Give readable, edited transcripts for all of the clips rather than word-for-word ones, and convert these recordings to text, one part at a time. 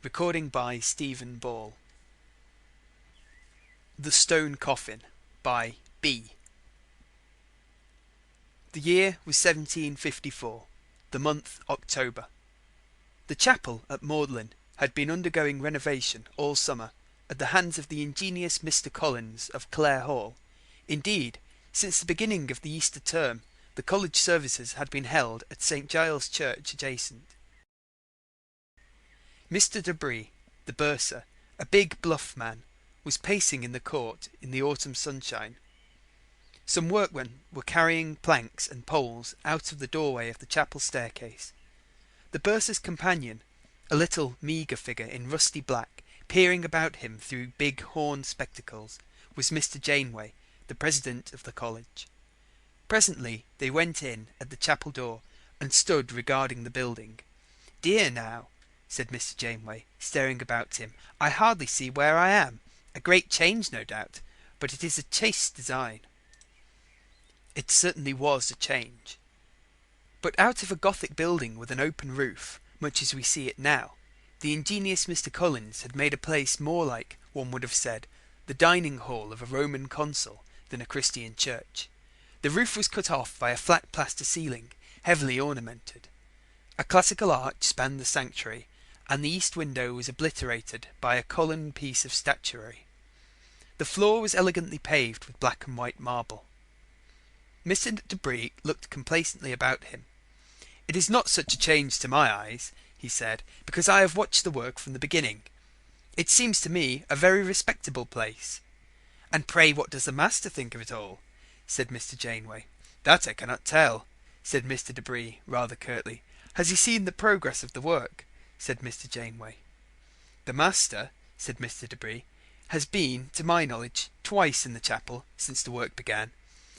Recording by Stephen Ball. The Stone Coffin by B. The year was 1754, the month October. The chapel at Magdalen had been undergoing renovation all summer at the hands of the ingenious Mr. Collins of Clare Hall. Indeed, since the beginning of the Easter term, the college services had been held at St. Giles' Church adjacent. Mr. Debris, the bursar, a big bluff man, was pacing in the court in the autumn sunshine. Some workmen were carrying planks and poles out of the doorway of the chapel staircase. The bursar's companion, a little meagre figure in rusty black, peering about him through big horn spectacles, was Mr. Janeway, the president of the college. Presently they went in at the chapel door and stood regarding the building. "Dear now," said Mr. Janeway, staring about him, "I hardly see where I am. A great change, no doubt, but it is a chaste design." It certainly was a change. But out of a Gothic building with an open roof, much as we see it now, the ingenious Mr. Collins had made a place more like, one would have said, the dining hall of a Roman consul than a Christian church. The roof was cut off by a flat plaster ceiling, heavily ornamented. A classical arch spanned the sanctuary, and the east window was obliterated by a columned piece of statuary. The floor was elegantly paved with black and white marble. Mr. Debris looked complacently about him. "It is not such a change to my eyes," he said, "because I have watched the work from the beginning. It seems to me a very respectable place." "And pray what does the master think of it all?" said Mr. Janeway. "That I cannot tell," said Mr. Debris rather curtly. "Has he seen the progress of the work?" said Mr. Janeway. "The master," said Mr. Debris, "has been, to my knowledge, twice in the chapel since the work began.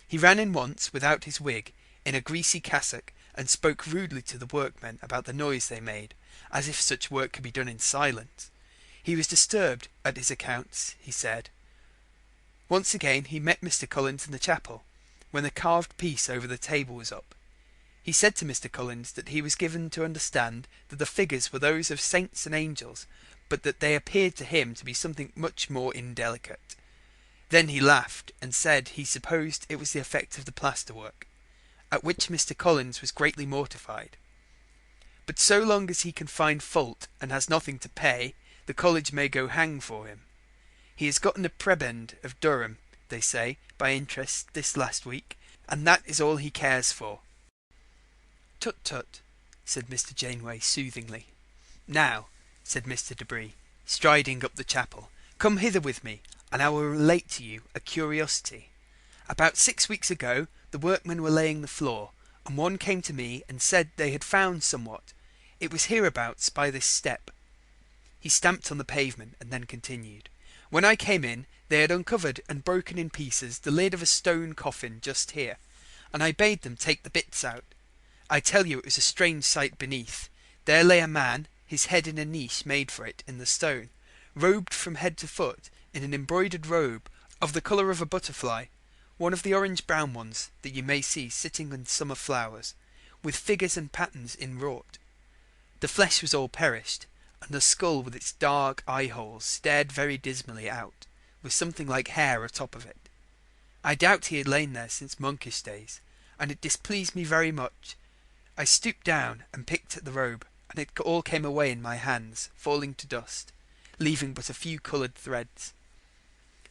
He ran in once without his wig, in a greasy cassock, and spoke rudely to the workmen about the noise they made, as if such work could be done in silence. He was disturbed at his accounts, he said. Once again he met Mr. Collins in the chapel, when the carved piece over the table was up. He said to Mr. Collins that he was given to understand that the figures were those of saints and angels, but that they appeared to him to be something much more indelicate. Then he laughed, and said he supposed it was the effect of the plaster work, at which Mr. Collins was greatly mortified. But so long as he can find fault and has nothing to pay, the college may go hang for him. He has gotten a prebend of Durham, they say, by interest this last week, and that is all he cares for." "Tut, tut," said Mr. Janeway soothingly. "Now," said Mr. Debris, striding up the chapel, "come hither with me, and I will relate to you a curiosity. About 6 weeks ago the workmen were laying the floor, and one came to me and said they had found somewhat. It was hereabouts by this step." He stamped on the pavement and then continued. "When I came in, they had uncovered and broken in pieces the lid of a stone coffin just here, and I bade them take the bits out. I tell you it was a strange sight beneath. There lay a man, his head in a niche made for it in the stone, robed from head to foot in an embroidered robe of the colour of a butterfly, one of the orange-brown ones that you may see sitting in summer flowers, with figures and patterns inwrought. The flesh was all perished, and the skull with its dark eye-holes stared very dismally out, with something like hair atop of it. I doubt he had lain there since monkish days, and it displeased me very much. I stooped down and picked at the robe, and it all came away in my hands, falling to dust, leaving but a few coloured threads.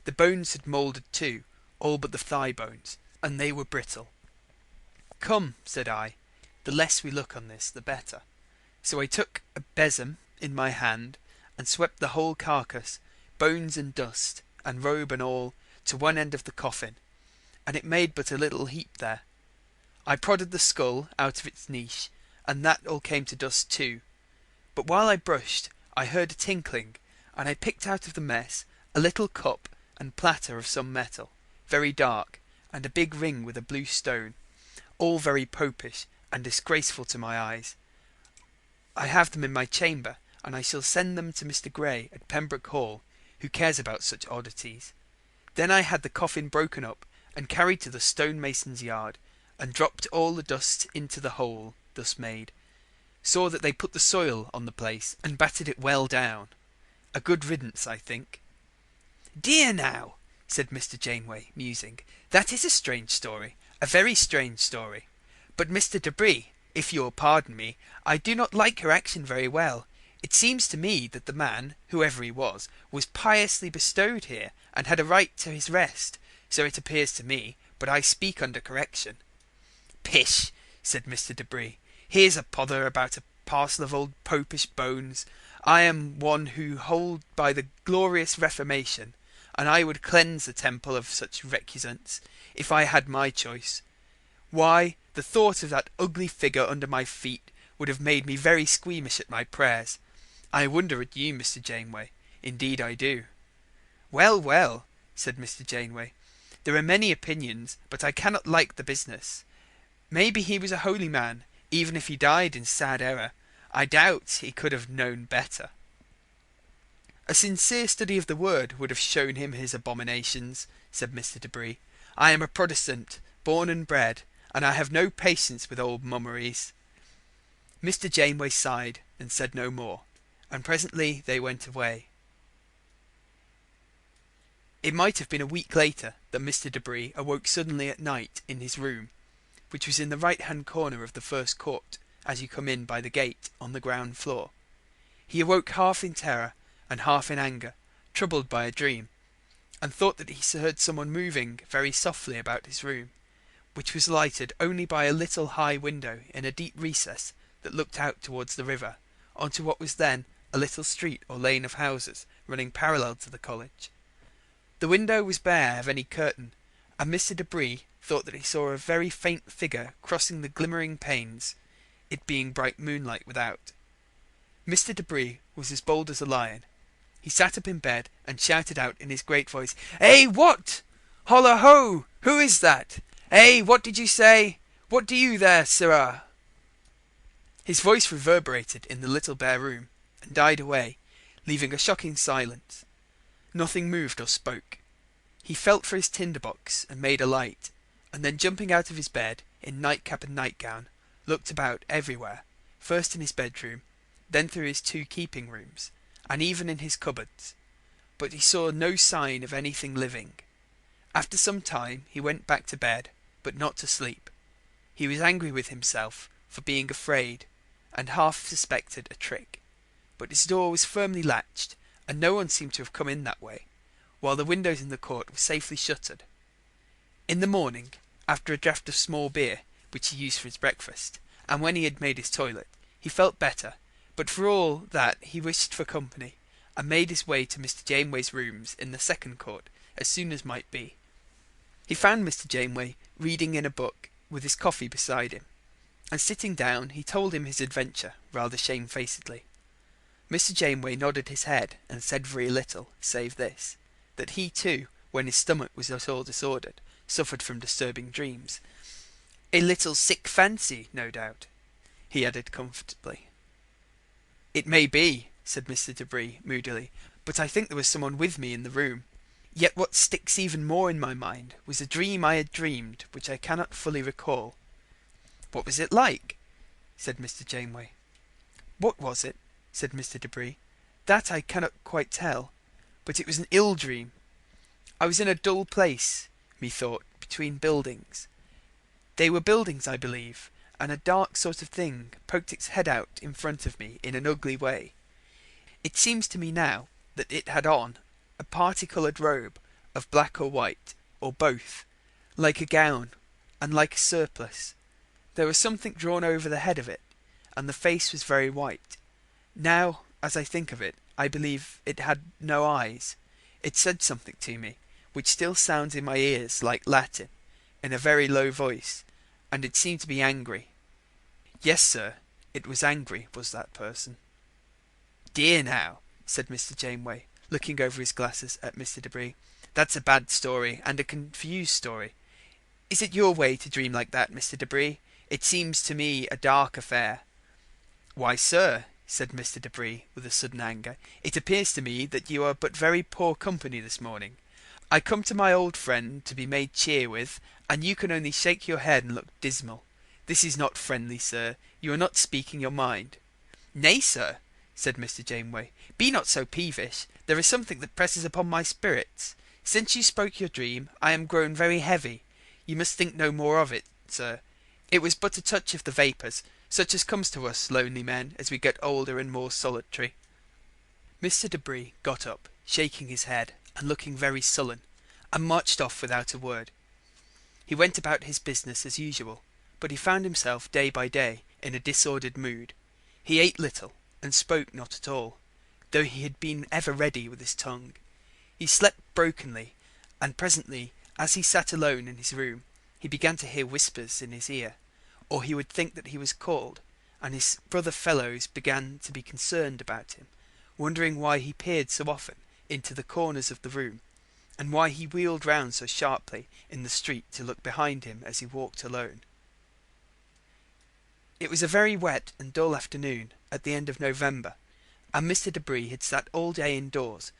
The bones had mouldered too, all but the thigh bones, and they were brittle. 'Come,' said I, 'the less we look on this, the better.' So I took a besom in my hand, and swept the whole carcass, bones and dust, and robe and all, to one end of the coffin, and it made but a little heap there. I prodded the skull out of its niche, and that all came to dust too. But while I brushed, I heard a tinkling, and I picked out of the mess a little cup and platter of some metal, very dark, and a big ring with a blue stone, all very popish and disgraceful to my eyes. I have them in my chamber, and I shall send them to Mr. Gray at Pembroke Hall, who cares about such oddities. Then I had the coffin broken up and carried to the stonemason's yard, and dropped all the dust into the hole thus made. saw that they put the soil on the place and battered it well down. A good riddance, I think. "Dear now," said Mr. Janeway, musing, "that is a strange story, a very strange story. But, Mr. Debris, if you'll pardon me, I do not like your action very well. It seems to me that the man, whoever he was piously bestowed here, and had a right to his rest. So it appears to me, but I speak under correction." "Pish!" said Mr. Debris. "Here's a pother about a parcel of old popish bones. I am one who hold by the glorious Reformation, and I would cleanse the temple of such recusants, if I had my choice. Why, the thought of that ugly figure under my feet would have made me very squeamish at my prayers. I wonder at you, Mr. Janeway. Indeed I do." "Well, well," said Mr. Janeway, "there are many opinions, but I cannot like the business. Maybe he was a holy man, even if he died in sad error. I doubt he could have known better." "A sincere study of the word would have shown him his abominations," said Mr. Debris. "I am a Protestant, born and bred, and I have no patience with old mummeries." Mr. Janeway sighed and said no more, and presently they went away. It might have been a week later that Mr. Debris awoke suddenly at night in his room, which was in the right-hand corner of the first court as you come in by the gate on the ground floor. He awoke half in terror and half in anger, troubled by a dream, and thought that he heard someone moving very softly about his room, which was lighted only by a little high window in a deep recess that looked out towards the river, onto what was then a little street or lane of houses running parallel to the college. The window was bare of any curtain, and Mr. Debris thought that he saw a very faint figure crossing the glimmering panes, it being bright moonlight without. Mr. Debris was as bold as a lion. He sat up in bed and shouted out in his great voice, "Eh, what? Holla ho! Who is that? Eh, what did you say? What do you there, sirrah?" His voice reverberated in the little bare room, and died away, leaving a shocking silence. Nothing moved or spoke. He felt for his tinder-box and made a light, and then jumping out of his bed, in nightcap and nightgown, looked about everywhere, first in his bedroom, then through his 2 keeping rooms, and even in his cupboards. But he saw no sign of anything living. After some time he went back to bed, but not to sleep. He was angry with himself for being afraid, and half suspected a trick. But his door was firmly latched, and no one seemed to have come in that way, while the windows in the court were safely shuttered. In the morning, after a draught of small beer, which he used for his breakfast, and when he had made his toilet, he felt better, but for all that he wished for company, and made his way to Mr. Janeway's rooms in the second court as soon as might be. He found Mr. Janeway reading in a book, with his coffee beside him, and sitting down he told him his adventure rather shamefacedly. Mr. Janeway nodded his head and said very little, save this, that he too, when his stomach was at all disordered, suffered from disturbing dreams. "A little sick fancy, no doubt," he added comfortably. "It may be," said Mr. Debris moodily, "but I think there was someone with me in the room. Yet what sticks even more in my mind was a dream I had dreamed which I cannot fully recall." "What was it like?" said Mr. Janeway. "What was it?" said Mr. Debris. "That I cannot quite tell, but it was an ill dream. I was in a dull place, methought, between buildings. They were buildings, I believe, and a dark sort of thing poked its head out in front of me in an ugly way. It seems to me now that it had on a parti-coloured robe of black or white, or both, like a gown, and like a surplice. There was something drawn over the head of it, and the face was very white. Now, as I think of it, I believe it had no eyes. It said something to me, which still sounds in my ears like Latin, in a very low voice, and it seemed to be angry. Yes, sir, it was angry, was that person." "Dear now," said Mr. Janeway, looking over his glasses at Mr. Debris, "that's a bad story, and a confused story. Is it your way to dream like that, Mr. Debris? It seems to me a dark affair." "Why, sir," said Mr. Debris with a sudden anger, "it appears to me that you are but very poor company this morning. I come to my old friend to be made cheer with, and you can only shake your head and look dismal. This is not friendly, sir. You are not speaking your mind." "Nay, sir," said Mr. Janeway, "be not so peevish. There is something that presses upon my spirits. Since you spoke your dream, I am grown very heavy. You must think no more of it, sir. It was but a touch of the vapours, such as comes to us lonely men as we get older and more solitary." Mr. Debris got up, shaking his head and looking very sullen, and marched off without a word. He went about his business as usual, but he found himself day by day in a disordered mood. He ate little, and spoke not at all, though he had been ever ready with his tongue. He slept brokenly, and presently, as he sat alone in his room, he began to hear whispers in his ear, or he would think that he was called, and his brother fellows began to be concerned about him, wondering why he peered so often into the corners of the room, and why he wheeled round so sharply in the street to look behind him as he walked alone. It was a very wet and dull afternoon at the end of November, and Mr. Debris had sat all day indoors.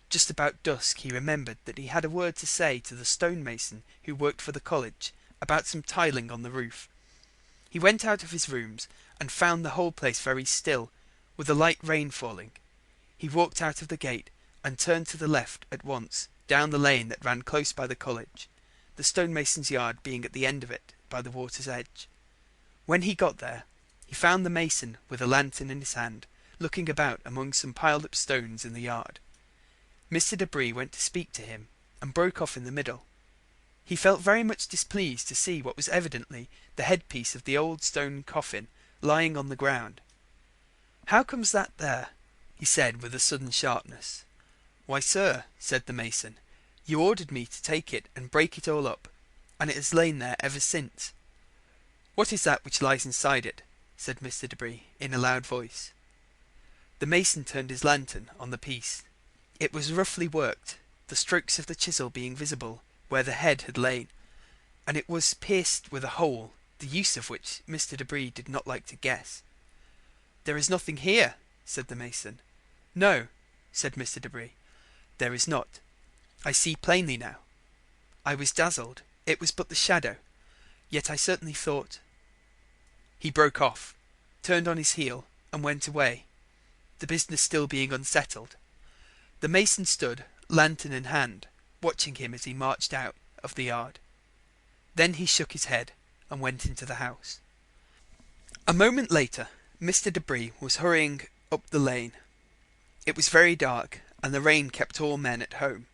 Just about dusk he remembered that he had a word to say to the stonemason who worked for the college about some tiling on the roof. He went out of his rooms and found the whole place very still, with a light rain falling. He walked out of the gate and turned to the left at once, down the lane that ran close by the college, the stonemason's yard being at the end of it by the water's edge. When he got there, he found the mason with a lantern in his hand, looking about among some piled up stones in the yard. Mr. Debris went to speak to him, and broke off in the middle. He felt very much displeased to see what was evidently the headpiece of the old stone coffin lying on the ground. "How comes that there?" he said with a sudden sharpness. "Why, sir," said the mason, "you ordered me to take it and break it all up, and it has lain there ever since." "What is that which lies inside it?" said Mr. Debris in a loud voice. The mason turned his lantern on the piece. It was roughly worked, the strokes of the chisel being visible where the head had lain, and it was pierced with a hole, the use of which Mr. Debris did not like to guess. "There is nothing here," said the mason. "No," said Mr. Debris, "there is not. I see plainly now. I was dazzled. It was but the shadow. Yet I certainly thought—" He broke off, turned on his heel, and went away, the business still being unsettled. The mason stood, lantern in hand, watching him as he marched out of the yard. Then he shook his head and went into the house. A moment later, Mr. Debris was hurrying up the lane. It was very dark, and the rain kept all men at home.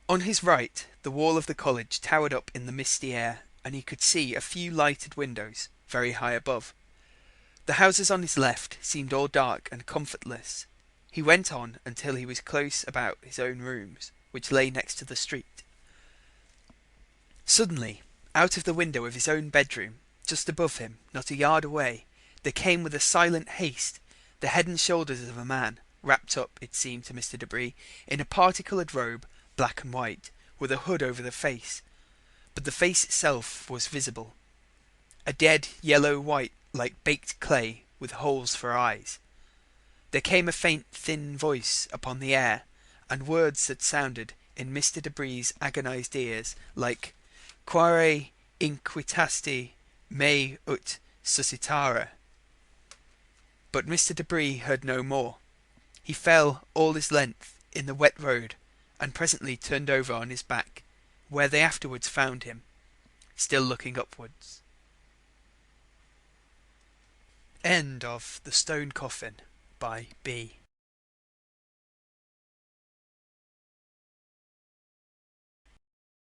On his right, the wall of the college towered up in the misty air, and he could see a few lighted windows very high above. The houses on his left seemed all dark and comfortless. He went on until he was close about his own rooms, which lay next to the street. Suddenly, out of the window of his own bedroom, just above him, not a yard away, there came with a silent haste the head and shoulders of a man, wrapped up, it seemed to Mr. Debris, in a parti-coloured robe, black and white, with a hood over the face. But the face itself was visible. A dead yellow-white, like baked clay, with holes for eyes. There came a faint, thin voice upon the air, and words that sounded in Mr. Debris's agonized ears like "Quare inquitasti me ut suscitare." But Mr. Debris heard no more. He fell all his length in the wet road, and presently turned over on his back, where they afterwards found him, still looking upwards. End of The Stone Coffin by B.